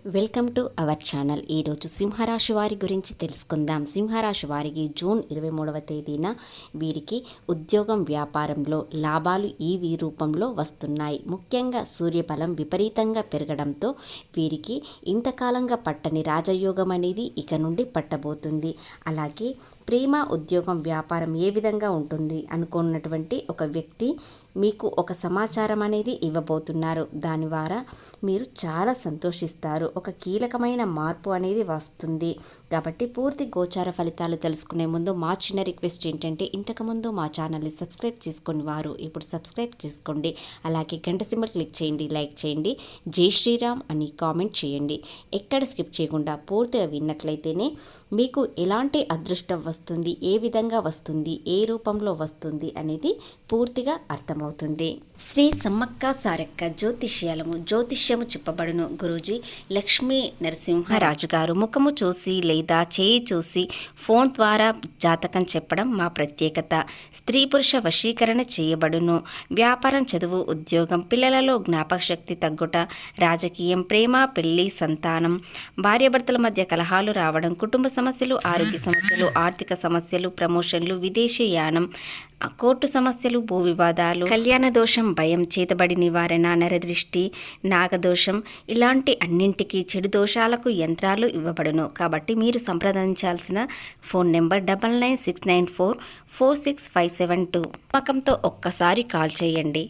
Welcome to our channel. ఈరోజు సింహరాశి వారి గురించి తెలుసుకుందాం. సింహరాశి వారికి జూన్ 23వ తేదీన వీరికి ఉద్యోగం వ్యాపారంలో లాభాలు ఈ రూపంలో వస్తున్నాయి. ముఖ్యంగా సూర్యబలం విపరీతంగా పెరగడంతో వీరికి ఇంతకాలంగా పట్టని రాజయోగం అనేది ఇక నుండి పట్టబోతుంది. అలాగే ప్రేమ, ఉద్యోగం, వ్యాపారం ఏ విధంగా ఉంటుంది అనుకున్నటువంటి ఒక వ్యక్తి మీకు ఒక సమాచారం అనేది ఇవ్వబోతున్నారు. దాని ద్వారా మీరు చాలా సంతోషిస్తారు. ఒక కీలకమైన మార్పు అనేది వస్తుంది. కాబట్టి పూర్తి గోచార ఫలితాలు తెలుసుకునే ముందు మా చిన్న రిక్వెస్ట్ ఏంటంటే, ఇంతకుముందు మా ఛానల్ని సబ్స్క్రైబ్ చేసుకుని వారు ఇప్పుడు సబ్స్క్రైబ్ చేసుకోండి. అలాగే గంట సింబల్ క్లిక్ చేయండి, లైక్ చేయండి, జై శ్రీరామ్ అని కామెంట్ చేయండి. ఎక్కడ స్కిప్ చేయకుండా పూర్తిగా విన్నట్లయితేనే మీకు ఎలాంటి అదృష్టం వస్తుంది, ఏ విధంగా వస్తుంది, ఏ రూపంలో వస్తుంది అనేది పూర్తిగా అర్థమవుతుంది. శ్రీ సమ్మక్క సారక్క జ్యోతిష్యము చెప్పబడును. గురూజీ లక్ష్మీ నరసింహరాజు గారు ముఖము చూసి లేదా చేయి చూసి ఫోన్ ద్వారా జాతకం చెప్పడం మా ప్రత్యేకత. స్త్రీ పురుష వశీకరణ చేయబడును. వ్యాపారం, చదువు, ఉద్యోగం, పిల్లలలో జ్ఞాపక శక్తి తగ్గుట, రాజకీయం, ప్రేమ, పెళ్లి, సంతానం, భార్యాభర్తల మధ్య కలహాలు రావడం, కుటుంబ సమస్యలు, ఆరోగ్య సమస్యలు, ఆర్థిక సమస్యలు, ప్రమోషన్లు, విదేశీ యానం, కోర్టు సమస్యలు, భూ వివాదాలు, కళ్యాణ దోషం, భయం, చేతబడి నివారణ, నరదృష్టి, నాగదోషం, ఇలాంటి అన్నింటికీ చెడు దోషాలకు యంత్రాలు ఇవ్వబడును. కాబట్టి మీరు సంప్రదించాల్సిన ఫోన్ నెంబర్ 9969446572. నమ్మకంతో ఒక్కసారి కాల్ చేయండి.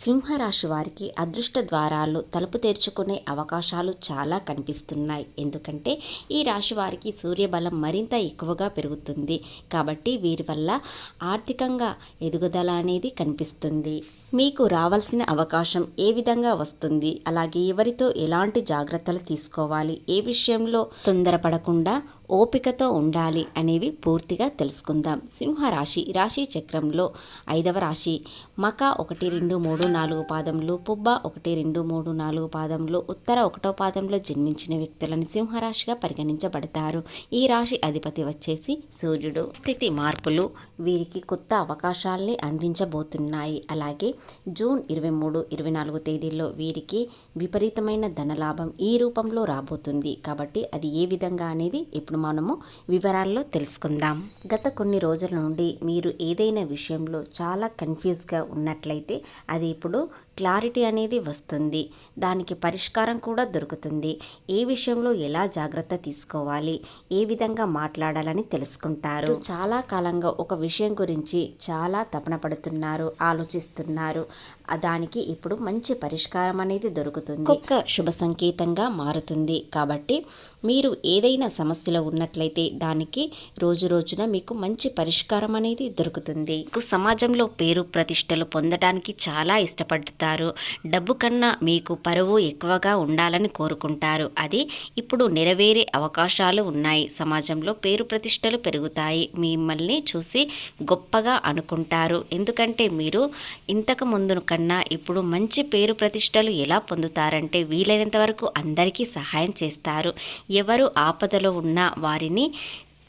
సింహరాశి వారికి అదృష్ట ద్వారాలు తలుపు తెరుచుకునే అవకాశాలు చాలా కనిపిస్తున్నాయి. ఎందుకంటే ఈ రాశి వారికి సూర్యబలం మరింత ఎక్కువగా పెరుగుతుంది. కాబట్టి వీరి వల్ల ఆర్థికంగా ఎదుగుదల అనేది కనిపిస్తుంది. మీకు రావాల్సిన అవకాశం ఏ విధంగా వస్తుంది, అలాగే ఎవరితో ఎలాంటి జాగ్రత్తలు తీసుకోవాలి, ఏ విషయంలో తొందరపడకుండా ఓపికతో ఉండాలి అనేవి పూర్తిగా తెలుసుకుందాం. సింహరాశి రాశి చక్రంలో 5వ రాశి. మక 1, 2, 3, 4 పాదములు, పుబ్బ 1, 2, 3, 4 పాదములు, ఉత్తర 1వ పాదంలో జన్మించిన వ్యక్తులను సింహరాశిగా పరిగణించబడతారు. ఈ రాశి అధిపతి వచ్చేసి సూర్యుడు. స్థితి మార్పులు వీరికి కొత్త అవకాశాల్ని అందించబోతున్నాయి. అలాగే జూన్ 23, 24 తేదీల్లో వీరికి విపరీతమైన ధనలాభం ఈ రూపంలో రాబోతుంది. కాబట్టి అది ఏ విధంగా అనేది ఇప్పుడు మనము వివరాల్లో తెలుసుకుందాం. గత కొన్ని రోజుల నుండి మీరు ఏదైనా విషయంలో చాలా కన్ఫ్యూజ్గా ఉన్నట్లయితే అది ఇప్పుడు క్లారిటీ అనేది వస్తుంది. దానికి పరిష్కారం కూడా దొరుకుతుంది. ఏ విషయంలో ఎలా జాగ్రత్త తీసుకోవాలి, ఏ విధంగా మాట్లాడాలని తెలుసుకుంటారు. చాలా కాలంగా ఒక విషయం గురించి చాలా తపన పడుతున్నారు, ఆలోచిస్తున్నారు. దానికి ఇప్పుడు మంచి పరిష్కారం అనేది దొరుకుతుంది. ఒక శుభ సంకేతంగా మారుతుంది. కాబట్టి మీరు ఏదైనా సమస్యలో ఉన్నట్లయితే దానికి రోజు రోజున మీకు మంచి పరిష్కారం అనేది దొరుకుతుంది. సమాజంలో పేరు ప్రతిష్టలు పొందడానికి చాలా ఇష్టపడతారు. డబ్బు కన్నా మీకు పరువు ఎక్కువగా ఉండాలని కోరుకుంటారు. అది ఇప్పుడు నెరవేరే అవకాశాలు ఉన్నాయి. సమాజంలో పేరు ప్రతిష్టలు పెరుగుతాయి. మిమ్మల్ని చూసి గొప్పగా అనుకుంటారు. ఎందుకంటే మీరు ఇంతకు ముందు కన్నా ఇప్పుడు మంచి పేరు ప్రతిష్టలు ఎలా పొందుతారంటే వీలైనంత వరకు అందరికీ సహాయం చేస్తారు. ఎవరు ఆపదలో ఉన్నా వారిని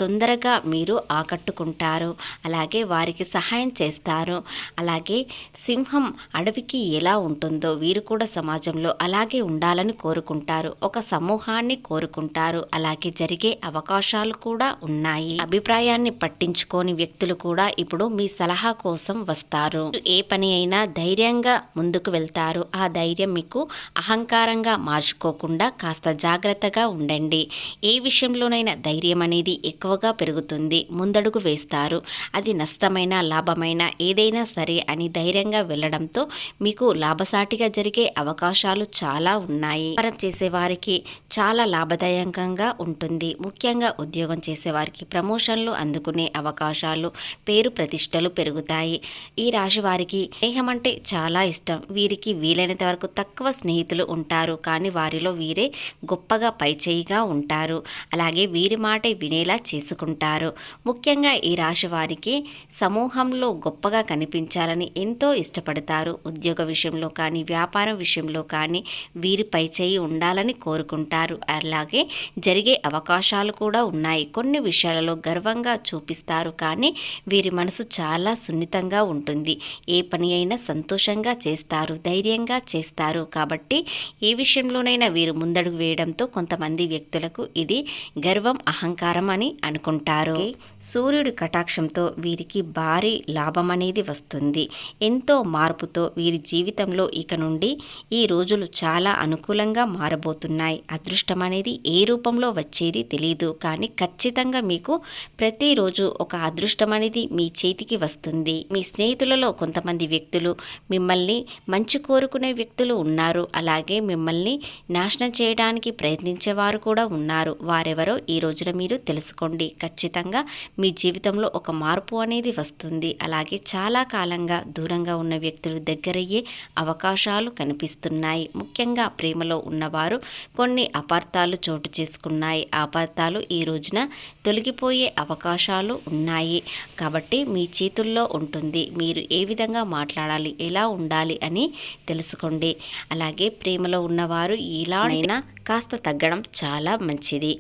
తొందరగా మీరు ఆకట్టుకుంటారు. అలాగే వారికి సహాయం చేస్తారు. అలాగే సింహం అడవికి ఎలా ఉంటుందో వీరు కూడా సమాజంలో అలాగే ఉండాలని కోరుకుంటారు. ఒక సమూహాన్ని కోరుకుంటారు. అలాగే జరిగే అవకాశాలు కూడా ఉన్నాయి. అభిప్రాయాన్ని పట్టించుకోని వ్యక్తులు కూడా ఇప్పుడు మీ సలహా కోసం వస్తారు. ఏ పని అయినా ధైర్యంగా ముందుకు వెళ్తారు. ఆ ధైర్యం మీకు అహంకారంగా మార్చుకోకుండా కాస్త జాగ్రత్తగా ఉండండి. ఏ విషయంలోనైనా ధైర్యం అనేది ఎక్కువగా పెరుగుతుంది. ముందడుగు వేస్తారు. అది నష్టమైన లాభమైన ఏదైనా సరే అని ధైర్యంగా వెళ్ళడంతో మీకు లాభసాటిగా జరిగే అవకాశాలు చాలా ఉన్నాయి. వ్యాపారం చేసేవారికి చాలా లాభదాయకంగా ఉంటుంది. ముఖ్యంగా ఉద్యోగం చేసేవారికి ప్రమోషన్లు అందుకునే అవకాశాలు, పేరు ప్రతిష్టలు పెరుగుతాయి. ఈ రాశి వారికి స్నేహం అంటే చాలా ఇష్టం. వీరికి వీలైనంత వరకు తక్కువ స్నేహితులు ఉంటారు. కానీ వారిలో వీరే గొప్పగా పైచేయిగా ఉంటారు. అలాగే వీరి మాటే వినేలా చేసుకుంటారు. ముఖ్యంగా ఈ రాశి వారికి సమూహంలో గొప్పగా కనిపించాలని ఎంతో ఇష్టపడతారు. ఉద్యోగ విషయంలో కానీ వ్యాపారం విషయంలో కానీ వీరి పై చేయి ఉండాలని కోరుకుంటారు. అలాగే జరిగే అవకాశాలు కూడా ఉన్నాయి. కొన్ని విషయాలలో గర్వంగా చూపిస్తారు, కానీ వీరి మనసు చాలా సున్నితంగా ఉంటుంది. ఏ పని అయినా సంతోషంగా చేస్తారు, ధైర్యంగా చేస్తారు. కాబట్టి ఏ విషయంలోనైనా వీరు ముందడుగు వేయడంతో కొంతమంది వ్యక్తులకు ఇది గర్వం, అహంకారం అని అనుకుంటారు. సూర్యుడి కటాక్షంతో వీరికి భారీ లాభం అనేది వస్తుంది. ఎంతో మార్పుతో వీరి జీవితంలో ఇక నుండి ఈ రోజులు చాలా అనుకూలంగా మారబోతున్నాయి. అదృష్టం అనేది ఏ రూపంలో వచ్చేది తెలియదు, కానీ ఖచ్చితంగా మీకు ప్రతిరోజు ఒక అదృష్టం అనేది మీ చేతికి వస్తుంది. మీ స్నేహితులలో కొంతమంది వ్యక్తులు మిమ్మల్ని మంచి కోరుకునే వ్యక్తులు ఉన్నారు. అలాగే మిమ్మల్ని నాశనం చేయడానికి ప్రయత్నించేవారు కూడా ఉన్నారు. వారెవరో ఈ రోజున మీరు తెలుసుకోండి. ఖచ్చితంగా మీ జీవితంలో ఒక మార్పు అనేది వస్తుంది. అలాగే చాలా కాలంగా దూరంగా ఉన్న వ్యక్తులు దగ్గరయ్యే అవకాశాలు కనిపిస్తున్నాయి. ముఖ్యంగా ప్రేమలో ఉన్నవారు కొన్ని అపార్థాలు చోటు చేసుకున్నాయి. ఆ అపార్థాలు ఈ రోజున తొలగిపోయే అవకాశాలు ఉన్నాయి. కాబట్టి మీ చేతుల్లో ఉంటుంది. మీరు ఏ విధంగా మాట్లాడాలి, ఎలా ఉండాలి అని తెలుసుకోండి. అలాగే ప్రేమలో ఉన్నవారు ఇలానైనా కాస్త తగ్గడం చాలా మంచిది.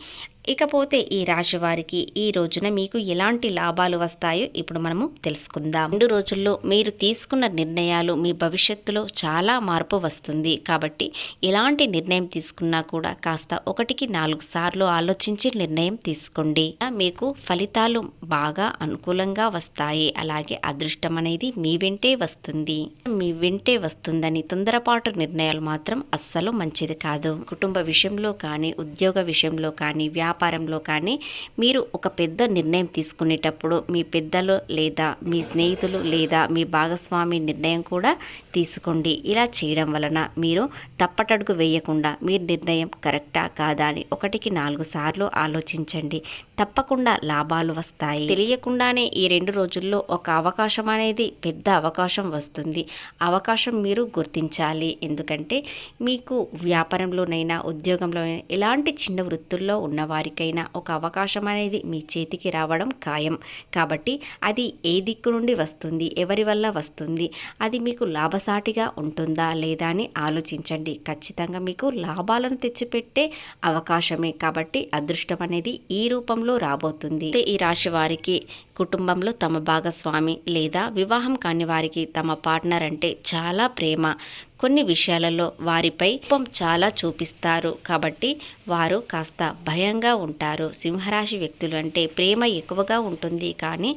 ఇకపోతే ఈ రాశి వారికి ఈ రోజున మీకు ఎలాంటి లాభాలు వస్తాయో ఇప్పుడు మనము తెలుసుకుందాం. 2 రోజుల్లో మీరు తీసుకున్న నిర్ణయాలు మీ భవిష్యత్తులో చాలా మార్పు వస్తుంది. కాబట్టి ఎలాంటి నిర్ణయం తీసుకున్నా కూడా కాస్త 1కి 4 సార్లు ఆలోచించి నిర్ణయం తీసుకోండి. మీకు ఫలితాలు బాగా అనుకూలంగా వస్తాయి. అలాగే అదృష్టం అనేది మీ వెంటే వస్తుంది. మీ వెంటే వస్తుందని తొందరపాటు నిర్ణయాలు మాత్రం అస్సలు మంచిది కాదు. కుటుంబ విషయంలో కానీ, ఉద్యోగ విషయంలో కానీ, వ్యాపారంలో కానీ మీరు ఒక పెద్ద నిర్ణయం తీసుకునేటప్పుడు మీ పెద్దలు లేదా మీ స్నేహితులు లేదా మీ భాగస్వామి నిర్ణయం కూడా తీసుకోండి. ఇలా చేయడం వలన మీరు తప్పటడుగు వేయకుండా మీ నిర్ణయం కరెక్టా కాదా అని 1కి 4 సార్లు ఆలోచించండి. తప్పకుండా లాభాలు వస్తాయి. తెలియకుండానే ఈ 2 రోజుల్లో ఒక అవకాశం అనేది పెద్ద అవకాశం వస్తుంది. అవకాశం మీరు గుర్తించాలి. ఎందుకంటే మీకు వ్యాపారంలోనైనా ఉద్యోగంలోనైనా ఎలాంటి చిన్న వృత్తుల్లో ఉన్నవారికైనా ఒక అవకాశం అనేది మీ చేతికి రావడం ఖాయం. కాబట్టి అది ఏ దిక్కు నుండి వస్తుంది, ఎవరి వల్ల వస్తుంది, అది మీకు లాభసాటిగా ఉంటుందా లేదా అని ఆలోచించండి. ఖచ్చితంగా మీకు లాభాలను తెచ్చిపెట్టే అవకాశమే. కాబట్టి అదృష్టం అనేది ఈ రూపంలో రాబోతుంది. ఈ రాశి వారికి కుటుంబంలో తమ భాగస్వామి లేదా వివాహం కాని వారికి తమ పార్ట్నర్ అంటే చాలా ప్రేమ. కొన్ని విషయాలలో వారిపై కోపం చాలా చూపిస్తారు. కాబట్టి వారు కాస్త భయంగా ఉంటారు. సింహరాశి వ్యక్తులు అంటే ప్రేమ ఎక్కువగా ఉంటుంది, కానీ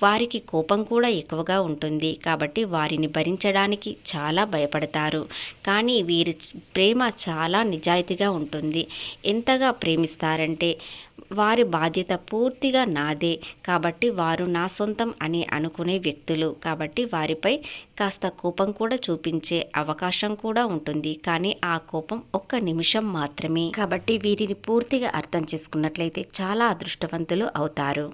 వారికి కోపం కూడా ఎక్కువగా ఉంటుంది. కాబట్టి వారిని భరించడానికి చాలా భయపడతారు. కానీ వీరి ప్రేమ చాలా నిజాయితీగా ఉంటుంది. ఎంతగా ప్రేమిస్తారంటే వారి బాధ్యత పూర్తిగా నాదే, కాబట్టి వారు నా సొంతం అని అనుకునే వ్యక్తులు. కాబట్టి వారిపై కాస్త కోపం కూడా చూపించే అవకాశం కూడా ఉంటుంది. కానీ ఆ కోపం 1 నిమిషం మాత్రమే. కాబట్టి వీరిని పూర్తిగా అర్థం చేసుకున్నట్లయితే చాలా అదృష్టవంతులు అవుతారు.